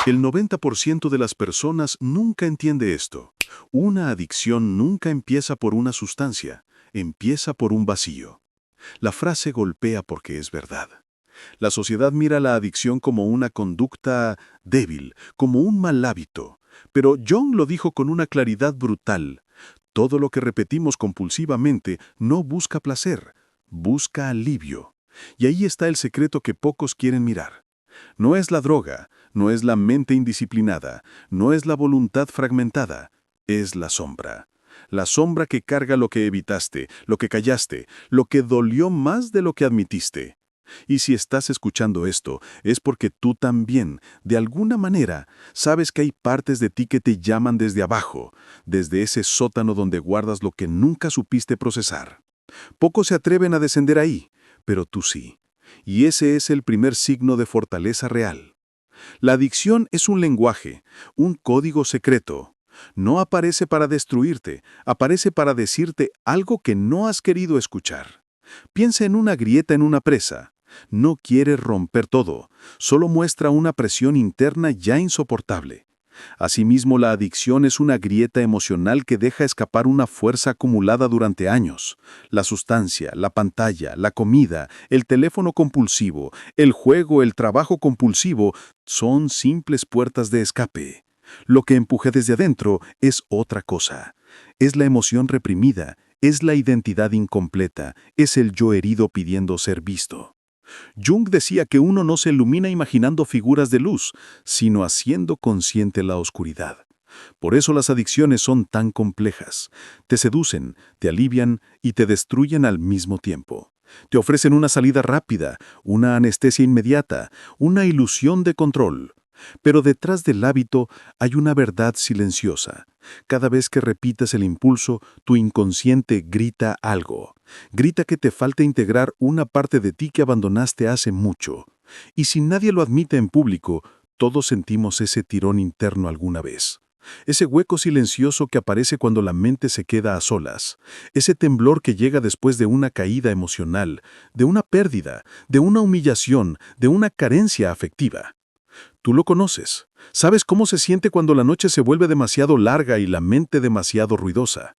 El 90% de las personas nunca entiende esto. Una adicción nunca empieza por una sustancia, empieza por un vacío. La frase golpea porque es verdad. La sociedad mira la adicción como una conducta débil, como un mal hábito. Pero Jung lo dijo con una claridad brutal. Todo lo que repetimos compulsivamente no busca placer, busca alivio. Y ahí está el secreto que pocos quieren mirar. No es la droga, no es la mente indisciplinada, no es la voluntad fragmentada, es la sombra. La sombra que carga lo que evitaste, lo que callaste, lo que dolió más de lo que admitiste. Y si estás escuchando esto, es porque tú también, de alguna manera, sabes que hay partes de ti que te llaman desde abajo, desde ese sótano donde guardas lo que nunca supiste procesar. Pocos se atreven a descender ahí, pero tú sí. Y ese es el primer signo de fortaleza real. La adicción es un lenguaje, un código secreto. No aparece para destruirte, aparece para decirte algo que no has querido escuchar. Piensa en una grieta en una presa. No quiere romper todo, solo muestra una presión interna ya insoportable. Asimismo, la adicción es una grieta emocional que deja escapar una fuerza acumulada durante años. La sustancia, la pantalla, la comida, el teléfono compulsivo, el juego, el trabajo compulsivo, son simples puertas de escape. Lo que empuje desde adentro es otra cosa. Es la emoción reprimida, es la identidad incompleta, es el yo herido pidiendo ser visto. Jung decía que uno no se ilumina imaginando figuras de luz, sino haciendo consciente la oscuridad. Por eso las adicciones son tan complejas. Te seducen, te alivian y te destruyen al mismo tiempo. Te ofrecen una salida rápida, una anestesia inmediata, una ilusión de control. Pero detrás del hábito hay una verdad silenciosa. Cada vez que repites el impulso, tu inconsciente grita algo. Grita que te falta integrar una parte de ti que abandonaste hace mucho. Y si nadie lo admite en público, todos sentimos ese tirón interno alguna vez. Ese hueco silencioso que aparece cuando la mente se queda a solas. Ese temblor que llega después de una caída emocional, de una pérdida, de una humillación, de una carencia afectiva. Tú lo conoces. Sabes cómo se siente cuando la noche se vuelve demasiado larga y la mente demasiado ruidosa.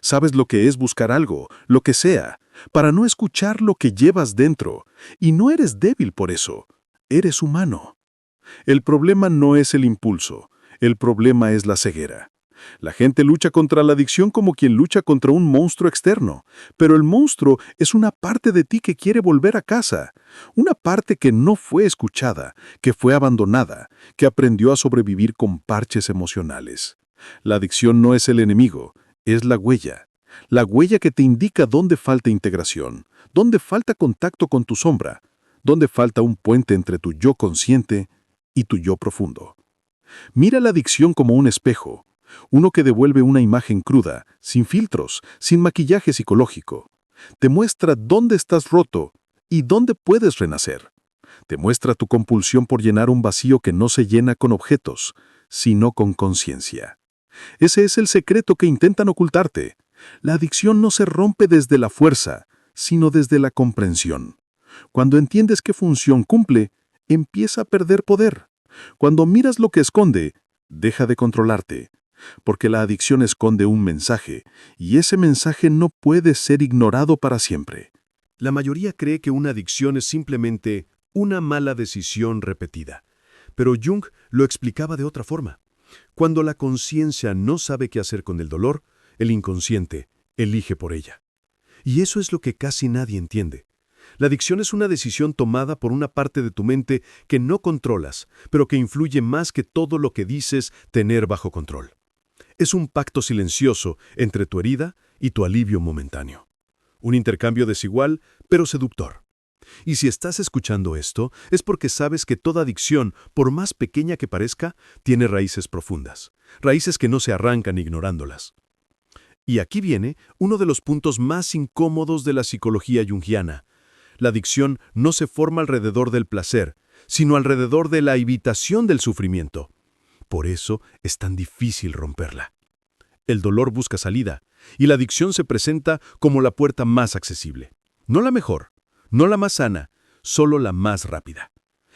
Sabes lo que es buscar algo, lo que sea, para no escuchar lo que llevas dentro. Y no eres débil por eso. Eres humano. El problema no es el impulso. El problema es la ceguera. La gente lucha contra la adicción como quien lucha contra un monstruo externo, pero el monstruo es una parte de ti que quiere volver a casa, una parte que no fue escuchada, que fue abandonada, que aprendió a sobrevivir con parches emocionales. La adicción no es el enemigo, es la huella que te indica dónde falta integración, dónde falta contacto con tu sombra, dónde falta un puente entre tu yo consciente y tu yo profundo. Mira la adicción como un espejo. Uno que devuelve una imagen cruda, sin filtros, sin maquillaje psicológico. Te muestra dónde estás roto y dónde puedes renacer. Te muestra tu compulsión por llenar un vacío que no se llena con objetos, sino con conciencia. Ese es el secreto que intentan ocultarte. La adicción no se rompe desde la fuerza, sino desde la comprensión. Cuando entiendes qué función cumple, empieza a perder poder. Cuando miras lo que esconde, deja de controlarte. Porque la adicción esconde un mensaje, y ese mensaje no puede ser ignorado para siempre. La mayoría cree que una adicción es simplemente una mala decisión repetida. Pero Jung lo explicaba de otra forma. Cuando la conciencia no sabe qué hacer con el dolor, el inconsciente elige por ella. Y eso es lo que casi nadie entiende. La adicción es una decisión tomada por una parte de tu mente que no controlas, pero que influye más que todo lo que dices tener bajo control. Es un pacto silencioso entre tu herida y tu alivio momentáneo. Un intercambio desigual, pero seductor. Y si estás escuchando esto, es porque sabes que toda adicción, por más pequeña que parezca, tiene raíces profundas. Raíces que no se arrancan ignorándolas. Y aquí viene uno de los puntos más incómodos de la psicología junguiana. La adicción no se forma alrededor del placer, sino alrededor de la evitación del sufrimiento. Por eso es tan difícil romperla. El dolor busca salida, y la adicción se presenta como la puerta más accesible. No la mejor, no la más sana, solo la más rápida.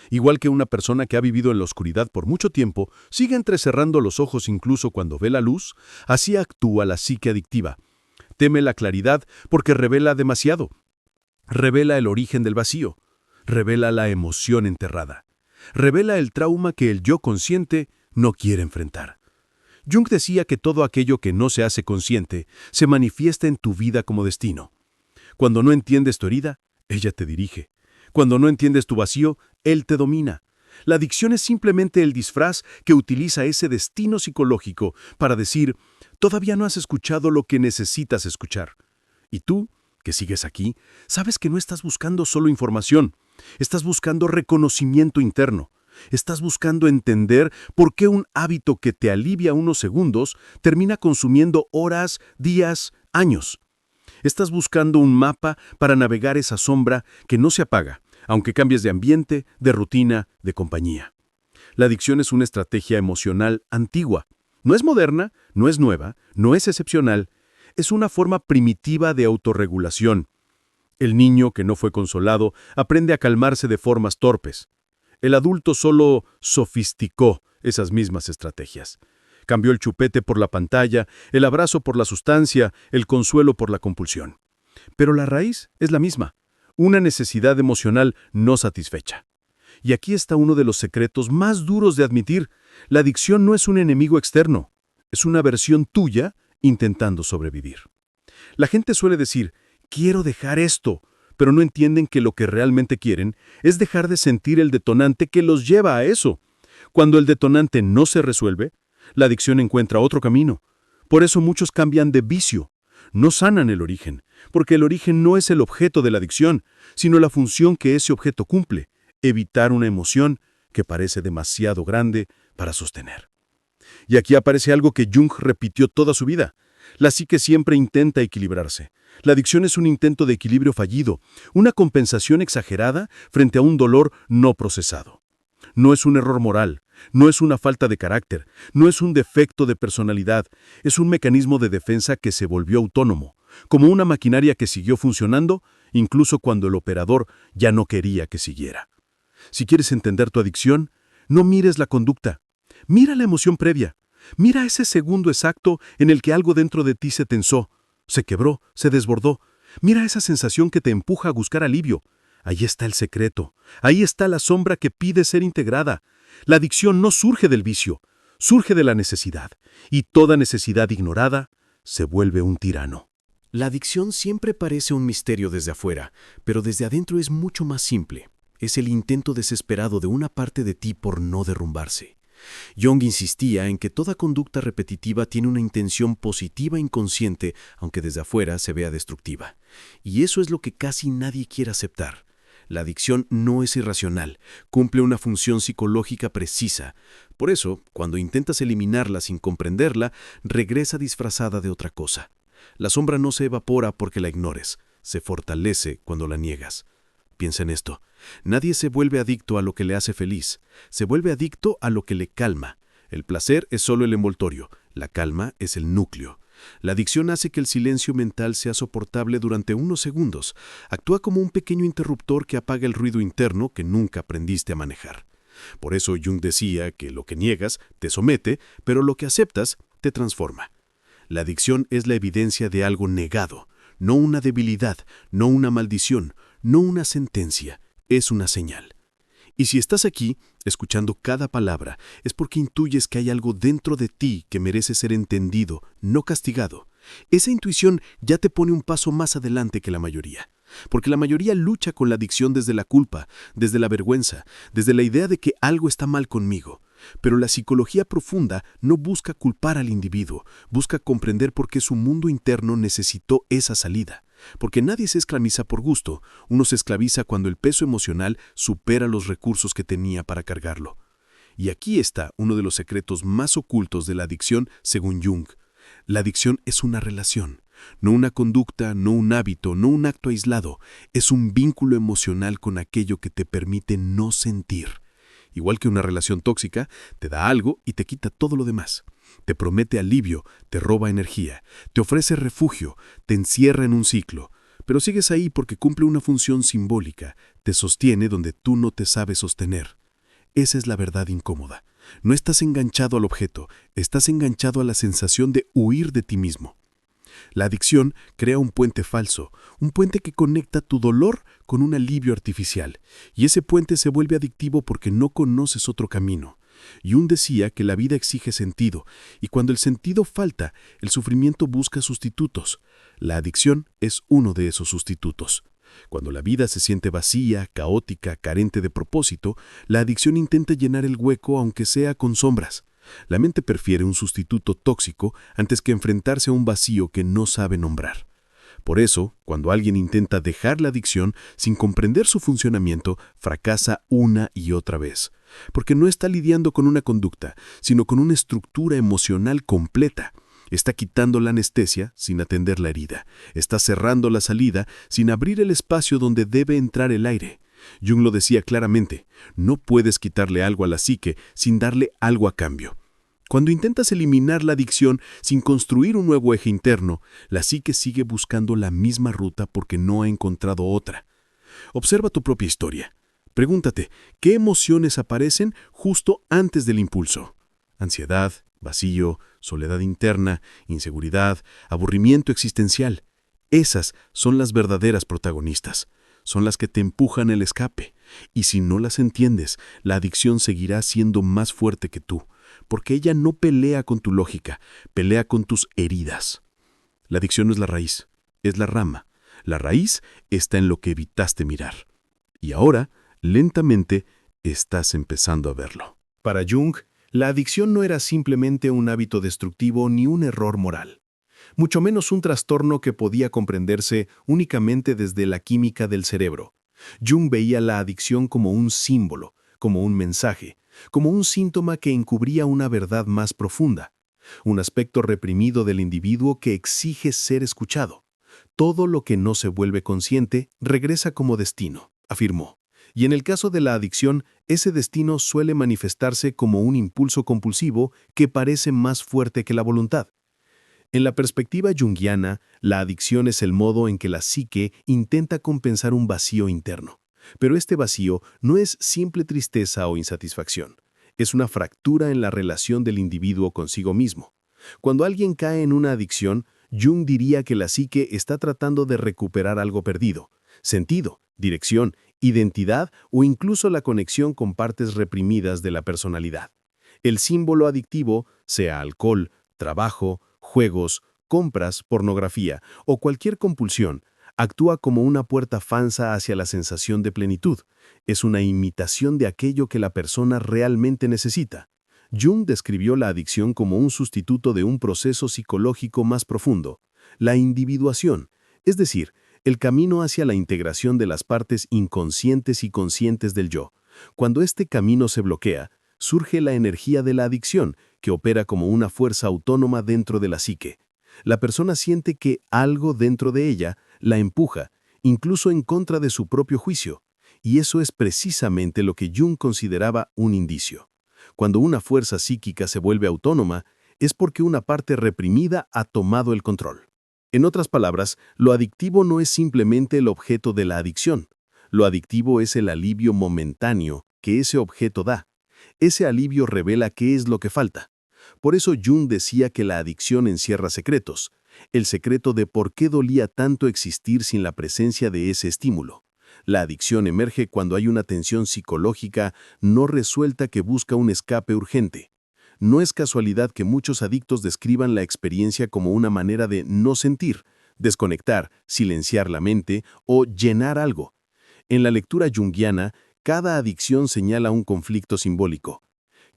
Igual que una persona que ha vivido en la oscuridad por mucho tiempo, sigue entrecerrando los ojos incluso cuando ve la luz, así actúa la psique adictiva. Teme la claridad porque revela demasiado. Revela el origen del vacío. Revela la emoción enterrada. Revela el trauma que el yo consciente no quiere enfrentar. Jung decía que todo aquello que no se hace consciente se manifiesta en tu vida como destino. Cuando no entiendes tu herida, ella te dirige. Cuando no entiendes tu vacío, él te domina. La adicción es simplemente el disfraz que utiliza ese destino psicológico para decir, todavía no has escuchado lo que necesitas escuchar. Y tú, que sigues aquí, sabes que no estás buscando solo información, estás buscando reconocimiento interno. Estás buscando entender por qué un hábito que te alivia unos segundos termina consumiendo horas, días, años. Estás buscando un mapa para navegar esa sombra que no se apaga, aunque cambies de ambiente, de rutina, de compañía. La adicción es una estrategia emocional antigua. No es moderna, no es nueva, no es excepcional. Es una forma primitiva de autorregulación. El niño que no fue consolado aprende a calmarse de formas torpes. El adulto solo sofisticó esas mismas estrategias. Cambió el chupete por la pantalla, el abrazo por la sustancia, el consuelo por la compulsión. Pero la raíz es la misma, una necesidad emocional no satisfecha. Y aquí está uno de los secretos más duros de admitir. La adicción no es un enemigo externo, es una versión tuya intentando sobrevivir. La gente suele decir, quiero dejar esto, pero no entienden que lo que realmente quieren es dejar de sentir el detonante que los lleva a eso. Cuando el detonante no se resuelve, la adicción encuentra otro camino. Por eso muchos cambian de vicio. No sanan el origen, porque el origen no es el objeto de la adicción, sino la función que ese objeto cumple, evitar una emoción que parece demasiado grande para sostener. Y aquí aparece algo que Jung repitió toda su vida. La psique siempre intenta equilibrarse. La adicción es un intento de equilibrio fallido, una compensación exagerada frente a un dolor no procesado. No es un error moral, no es una falta de carácter, no es un defecto de personalidad, es un mecanismo de defensa que se volvió autónomo, como una maquinaria que siguió funcionando, incluso cuando el operador ya no quería que siguiera. Si quieres entender tu adicción, no mires la conducta, mira la emoción previa. Mira ese segundo exacto en el que algo dentro de ti se tensó, se quebró, se desbordó. Mira esa sensación que te empuja a buscar alivio. Ahí está el secreto. Ahí está la sombra que pide ser integrada. La adicción no surge del vicio, surge de la necesidad. Y toda necesidad ignorada se vuelve un tirano. La adicción siempre parece un misterio desde afuera, pero desde adentro es mucho más simple. Es el intento desesperado de una parte de ti por no derrumbarse. Jung insistía en que toda conducta repetitiva tiene una intención positiva inconsciente, aunque desde afuera se vea destructiva. Y eso es lo que casi nadie quiere aceptar. La adicción no es irracional, cumple una función psicológica precisa. Por eso, cuando intentas eliminarla sin comprenderla, regresa disfrazada de otra cosa. La sombra no se evapora porque la ignores, se fortalece cuando la niegas. Piensa en esto. Nadie se vuelve adicto a lo que le hace feliz. Se vuelve adicto a lo que le calma. El placer es solo el envoltorio. La calma es el núcleo. La adicción hace que el silencio mental sea soportable durante unos segundos. Actúa como un pequeño interruptor que apaga el ruido interno que nunca aprendiste a manejar. Por eso Jung decía que lo que niegas te somete, pero lo que aceptas te transforma. La adicción es la evidencia de algo negado, no una debilidad, no una maldición, no una sentencia, es una señal. Y si estás aquí, escuchando cada palabra, es porque intuyes que hay algo dentro de ti que merece ser entendido, no castigado. Esa intuición ya te pone un paso más adelante que la mayoría. Porque la mayoría lucha con la adicción desde la culpa, desde la vergüenza, desde la idea de que algo está mal conmigo. Pero la psicología profunda no busca culpar al individuo, busca comprender por qué su mundo interno necesitó esa salida. Porque nadie se esclaviza por gusto, uno se esclaviza cuando el peso emocional supera los recursos que tenía para cargarlo. Y aquí está uno de los secretos más ocultos de la adicción según Jung. La adicción es una relación, no una conducta, no un hábito, no un acto aislado, es un vínculo emocional con aquello que te permite no sentir. Igual que una relación tóxica, te da algo y te quita todo lo demás. Te promete alivio, te roba energía, te ofrece refugio, te encierra en un ciclo. Pero sigues ahí porque cumple una función simbólica, te sostiene donde tú no te sabes sostener. Esa es la verdad incómoda. No estás enganchado al objeto, estás enganchado a la sensación de huir de ti mismo. La adicción crea un puente falso, un puente que conecta tu dolor con un alivio artificial, y ese puente se vuelve adictivo porque no conoces otro camino. Jung decía que la vida exige sentido, y cuando el sentido falta, el sufrimiento busca sustitutos. La adicción es uno de esos sustitutos. Cuando la vida se siente vacía, caótica, carente de propósito, la adicción intenta llenar el hueco aunque sea con sombras. La mente prefiere un sustituto tóxico antes que enfrentarse a un vacío que no sabe nombrar. Por eso, cuando alguien intenta dejar la adicción sin comprender su funcionamiento, fracasa una y otra vez. Porque no está lidiando con una conducta, sino con una estructura emocional completa. Está quitando la anestesia sin atender la herida. Está cerrando la salida sin abrir el espacio donde debe entrar el aire. Jung lo decía claramente, no puedes quitarle algo a la psique sin darle algo a cambio. Cuando intentas eliminar la adicción sin construir un nuevo eje interno, la psique sigue buscando la misma ruta porque no ha encontrado otra. Observa tu propia historia. Pregúntate, ¿qué emociones aparecen justo antes del impulso? Ansiedad, vacío, soledad interna, inseguridad, aburrimiento existencial. Esas son las verdaderas protagonistas. Son las que te empujan el escape. Y si no las entiendes, la adicción seguirá siendo más fuerte que tú, porque ella no pelea con tu lógica, pelea con tus heridas. La adicción no es la raíz, es la rama. La raíz está en lo que evitaste mirar. Y ahora, lentamente, estás empezando a verlo. Para Jung, la adicción no era simplemente un hábito destructivo ni un error moral, mucho menos un trastorno que podía comprenderse únicamente desde la química del cerebro. Jung veía la adicción como un símbolo, como un mensaje, como un síntoma que encubría una verdad más profunda, un aspecto reprimido del individuo que exige ser escuchado. Todo lo que no se vuelve consciente regresa como destino, afirmó. Y en el caso de la adicción, ese destino suele manifestarse como un impulso compulsivo que parece más fuerte que la voluntad. En la perspectiva junguiana, la adicción es el modo en que la psique intenta compensar un vacío interno. Pero este vacío no es simple tristeza o insatisfacción. Es una fractura en la relación del individuo consigo mismo. Cuando alguien cae en una adicción, Jung diría que la psique está tratando de recuperar algo perdido: sentido, dirección, identidad o incluso la conexión con partes reprimidas de la personalidad. El símbolo adictivo, sea alcohol, trabajo, juegos, compras, pornografía o cualquier compulsión, actúa como una puerta falsa hacia la sensación de plenitud. Es una imitación de aquello que la persona realmente necesita. Jung describió la adicción como un sustituto de un proceso psicológico más profundo, la individuación, es decir, el camino hacia la integración de las partes inconscientes y conscientes del yo. Cuando este camino se bloquea, surge la energía de la adicción, que opera como una fuerza autónoma dentro de la psique. La persona siente que algo dentro de ella la empuja, incluso en contra de su propio juicio. Y eso es precisamente lo que Jung consideraba un indicio. Cuando una fuerza psíquica se vuelve autónoma, es porque una parte reprimida ha tomado el control. En otras palabras, lo adictivo no es simplemente el objeto de la adicción. Lo adictivo es el alivio momentáneo que ese objeto da. Ese alivio revela qué es lo que falta. Por eso Jung decía que la adicción encierra secretos, el secreto de por qué dolía tanto existir sin la presencia de ese estímulo. La adicción emerge cuando hay una tensión psicológica no resuelta que busca un escape urgente. No es casualidad que muchos adictos describan la experiencia como una manera de no sentir, desconectar, silenciar la mente o llenar algo. En la lectura junguiana, cada adicción señala un conflicto simbólico.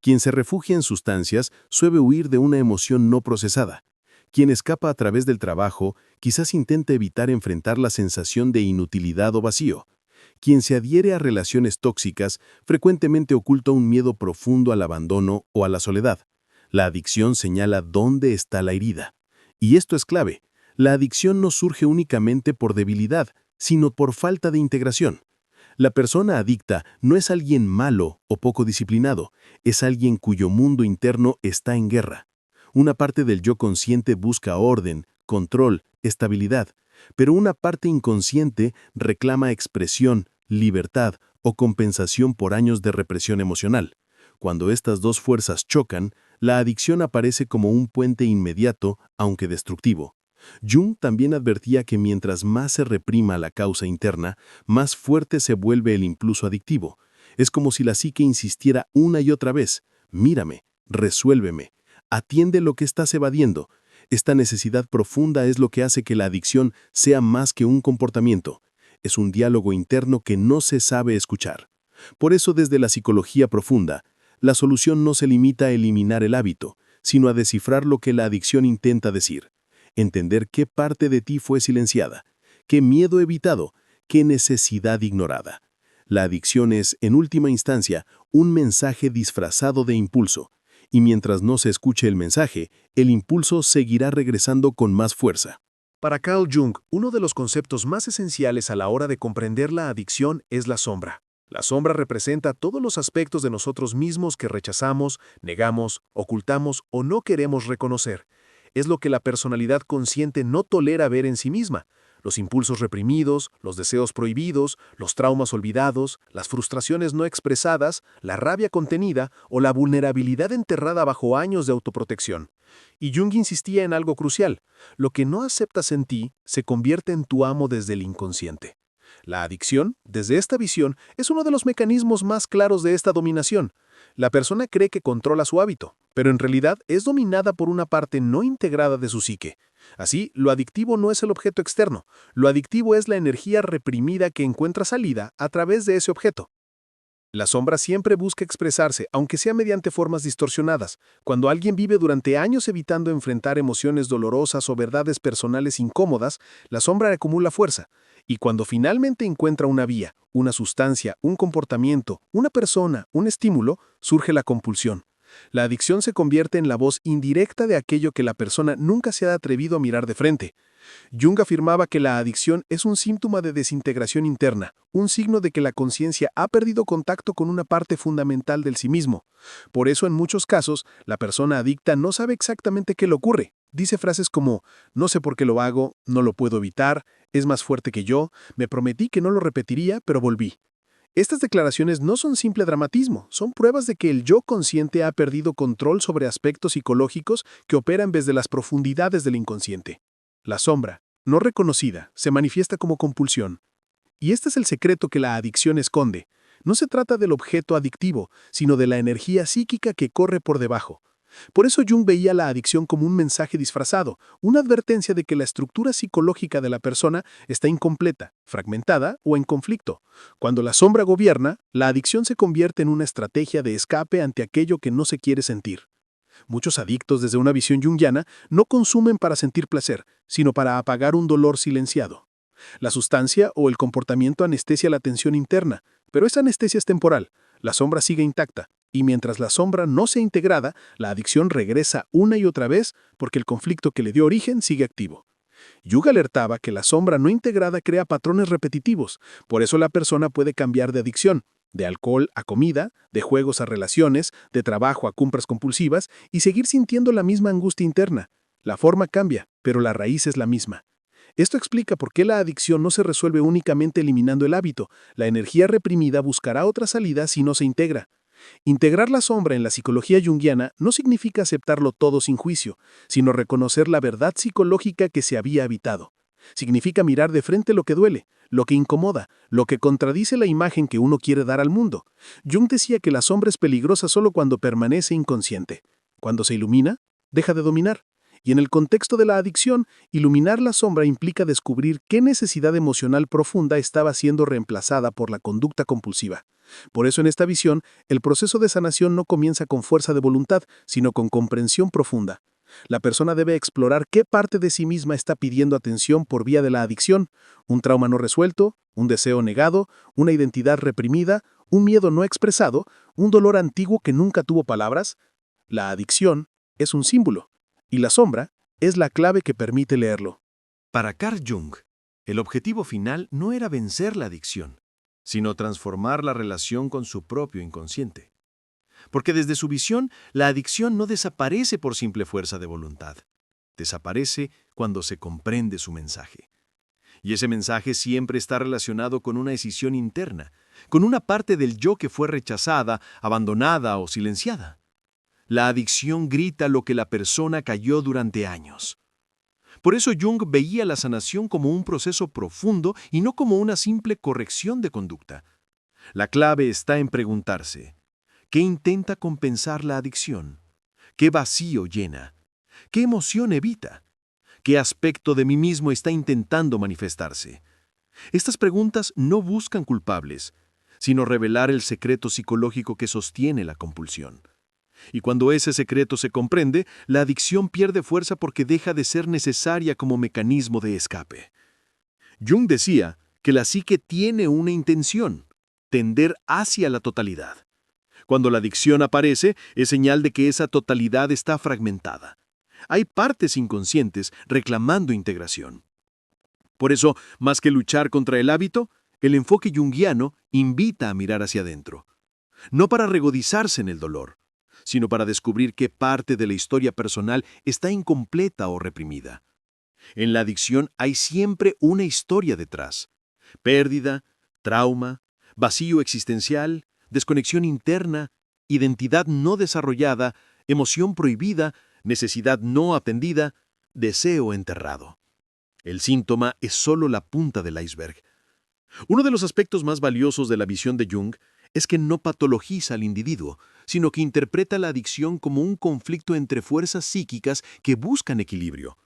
Quien se refugia en sustancias suele huir de una emoción no procesada. Quien escapa a través del trabajo quizás intenta evitar enfrentar la sensación de inutilidad o vacío. Quien se adhiere a relaciones tóxicas frecuentemente oculta un miedo profundo al abandono o a la soledad. La adicción señala dónde está la herida. Y esto es clave. La adicción no surge únicamente por debilidad, sino por falta de integración. La persona adicta no es alguien malo o poco disciplinado, es alguien cuyo mundo interno está en guerra. Una parte del yo consciente busca orden, control, estabilidad, pero una parte inconsciente reclama expresión, libertad o compensación por años de represión emocional. Cuando estas dos fuerzas chocan, la adicción aparece como un puente inmediato, aunque destructivo. Jung también advertía que mientras más se reprima la causa interna, más fuerte se vuelve el impulso adictivo. Es como si la psique insistiera una y otra vez: mírame, resuélveme, atiende lo que estás evadiendo. Esta necesidad profunda es lo que hace que la adicción sea más que un comportamiento. Es un diálogo interno que no se sabe escuchar. Por eso, desde la psicología profunda, la solución no se limita a eliminar el hábito, sino a descifrar lo que la adicción intenta decir. Entender qué parte de ti fue silenciada, qué miedo evitado, qué necesidad ignorada. La adicción es, en última instancia, un mensaje disfrazado de impulso, y mientras no se escuche el mensaje, el impulso seguirá regresando con más fuerza. Para Carl Jung, uno de los conceptos más esenciales a la hora de comprender la adicción es la sombra. La sombra representa todos los aspectos de nosotros mismos que rechazamos, negamos, ocultamos o no queremos reconocer. Es lo que la personalidad consciente no tolera ver en sí misma: los impulsos reprimidos, los deseos prohibidos, los traumas olvidados, las frustraciones no expresadas, la rabia contenida o la vulnerabilidad enterrada bajo años de autoprotección. Y Jung insistía en algo crucial: lo que no aceptas en ti se convierte en tu amo desde el inconsciente. La adicción, desde esta visión, es uno de los mecanismos más claros de esta dominación. La persona cree que controla su hábito, pero en realidad es dominada por una parte no integrada de su psique. Así, lo adictivo no es el objeto externo, lo adictivo es la energía reprimida que encuentra salida a través de ese objeto. La sombra siempre busca expresarse, aunque sea mediante formas distorsionadas. Cuando alguien vive durante años evitando enfrentar emociones dolorosas o verdades personales incómodas, la sombra acumula fuerza. Y cuando finalmente encuentra una vía, una sustancia, un comportamiento, una persona, un estímulo, surge la compulsión. La adicción se convierte en la voz indirecta de aquello que la persona nunca se ha atrevido a mirar de frente. Jung afirmaba que la adicción es un síntoma de desintegración interna, un signo de que la conciencia ha perdido contacto con una parte fundamental del sí mismo. Por eso, en muchos casos, la persona adicta no sabe exactamente qué le ocurre. Dice frases como: no sé por qué lo hago, no lo puedo evitar, es más fuerte que yo, me prometí que no lo repetiría, pero volví. Estas declaraciones no son simple dramatismo, son pruebas de que el yo consciente ha perdido control sobre aspectos psicológicos que operan desde las profundidades del inconsciente. La sombra, no reconocida, se manifiesta como compulsión. Y este es el secreto que la adicción esconde. No se trata del objeto adictivo, sino de la energía psíquica que corre por debajo. Por eso Jung veía la adicción como un mensaje disfrazado, una advertencia de que la estructura psicológica de la persona está incompleta, fragmentada o en conflicto. Cuando la sombra gobierna, la adicción se convierte en una estrategia de escape ante aquello que no se quiere sentir. Muchos adictos, desde una visión junguiana, no consumen para sentir placer, sino para apagar un dolor silenciado. La sustancia o el comportamiento anestesia la tensión interna, pero esa anestesia es temporal. La sombra sigue intacta, y mientras la sombra no sea integrada, la adicción regresa una y otra vez porque el conflicto que le dio origen sigue activo. Jung alertaba que la sombra no integrada crea patrones repetitivos, por eso la persona puede cambiar de adicción, de alcohol a comida, de juegos a relaciones, de trabajo a compras compulsivas y seguir sintiendo la misma angustia interna. La forma cambia, pero la raíz es la misma. Esto explica por qué la adicción no se resuelve únicamente eliminando el hábito. La energía reprimida buscará otra salida si no se integra. Integrar la sombra en la psicología junguiana no significa aceptarlo todo sin juicio, sino reconocer la verdad psicológica que se había habitado. Significa mirar de frente lo que duele, lo que incomoda, lo que contradice la imagen que uno quiere dar al mundo. Jung decía que la sombra es peligrosa solo cuando permanece inconsciente. Cuando se ilumina, deja de dominar. Y en el contexto de la adicción, iluminar la sombra implica descubrir qué necesidad emocional profunda estaba siendo reemplazada por la conducta compulsiva. Por eso, en esta visión, el proceso de sanación no comienza con fuerza de voluntad, sino con comprensión profunda. La persona debe explorar qué parte de sí misma está pidiendo atención por vía de la adicción: un trauma no resuelto, un deseo negado, una identidad reprimida, un miedo no expresado, un dolor antiguo que nunca tuvo palabras. La adicción es un símbolo, y la sombra es la clave que permite leerlo. Para Carl Jung, el objetivo final no era vencer la adicción, sino transformar la relación con su propio inconsciente. Porque desde su visión, la adicción no desaparece por simple fuerza de voluntad. Desaparece cuando se comprende su mensaje. Y ese mensaje siempre está relacionado con una decisión interna, con una parte del yo que fue rechazada, abandonada o silenciada. La adicción grita lo que la persona calló durante años. Por eso Jung veía la sanación como un proceso profundo y no como una simple corrección de conducta. La clave está en preguntarse, ¿qué intenta compensar la adicción? ¿Qué vacío llena? ¿Qué emoción evita? ¿Qué aspecto de mí mismo está intentando manifestarse? Estas preguntas no buscan culpables, sino revelar el secreto psicológico que sostiene la compulsión. Y cuando ese secreto se comprende, la adicción pierde fuerza porque deja de ser necesaria como mecanismo de escape. Jung decía que la psique tiene una intención, tender hacia la totalidad. Cuando la adicción aparece, es señal de que esa totalidad está fragmentada. Hay partes inconscientes reclamando integración. Por eso, más que luchar contra el hábito, el enfoque junguiano invita a mirar hacia adentro. No para regodizarse en el dolor, sino para descubrir qué parte de la historia personal está incompleta o reprimida. En la adicción hay siempre una historia detrás. Pérdida, trauma, vacío existencial, desconexión interna, identidad no desarrollada, emoción prohibida, necesidad no atendida, deseo enterrado. El síntoma es solo la punta del iceberg. Uno de los aspectos más valiosos de la visión de Jung es que no patologiza al individuo, sino que interpreta la adicción como un conflicto entre fuerzas psíquicas que buscan equilibrio.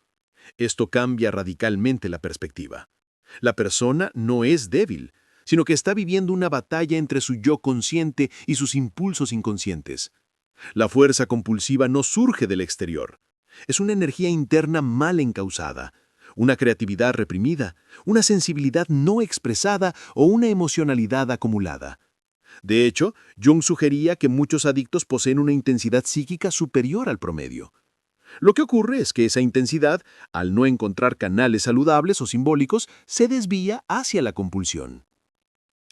Esto cambia radicalmente la perspectiva. La persona no es débil, sino que está viviendo una batalla entre su yo consciente y sus impulsos inconscientes. La fuerza compulsiva no surge del exterior. Es una energía interna mal encausada, una creatividad reprimida, una sensibilidad no expresada o una emocionalidad acumulada. De hecho, Jung sugería que muchos adictos poseen una intensidad psíquica superior al promedio. Lo que ocurre es que esa intensidad, al no encontrar canales saludables o simbólicos, se desvía hacia la compulsión.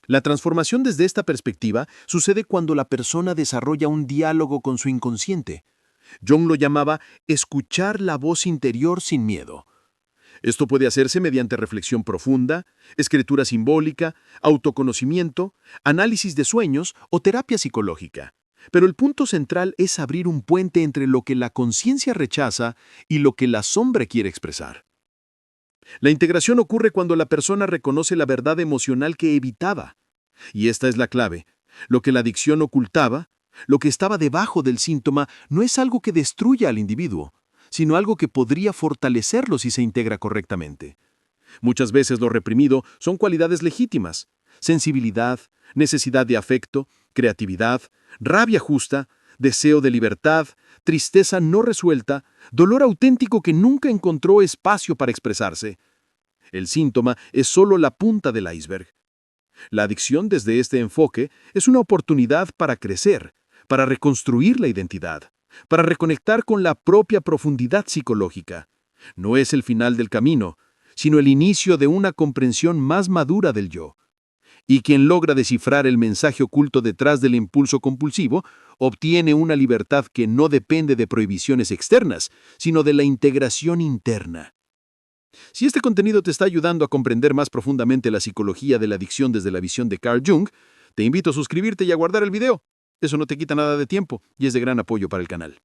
La transformación desde esta perspectiva sucede cuando la persona desarrolla un diálogo con su inconsciente. Jung lo llamaba escuchar la voz interior sin miedo. Esto puede hacerse mediante reflexión profunda, escritura simbólica, autoconocimiento, análisis de sueños o terapia psicológica. Pero el punto central es abrir un puente entre lo que la conciencia rechaza y lo que la sombra quiere expresar. La integración ocurre cuando la persona reconoce la verdad emocional que evitaba. Y esta es la clave. Lo que la adicción ocultaba, lo que estaba debajo del síntoma, no es algo que destruya al individuo, sino algo que podría fortalecerlo si se integra correctamente. Muchas veces lo reprimido son cualidades legítimas: sensibilidad, necesidad de afecto, creatividad, rabia justa, deseo de libertad, tristeza no resuelta, dolor auténtico que nunca encontró espacio para expresarse. El síntoma es solo la punta del iceberg. La adicción desde este enfoque es una oportunidad para crecer, para reconstruir la identidad, para reconectar con la propia profundidad psicológica. No es el final del camino, sino el inicio de una comprensión más madura del yo. Y quien logra descifrar el mensaje oculto detrás del impulso compulsivo, obtiene una libertad que no depende de prohibiciones externas, sino de la integración interna. Si este contenido te está ayudando a comprender más profundamente la psicología de la adicción desde la visión de Carl Jung, te invito a suscribirte y a guardar el video. Eso no te quita nada de tiempo y es de gran apoyo para el canal.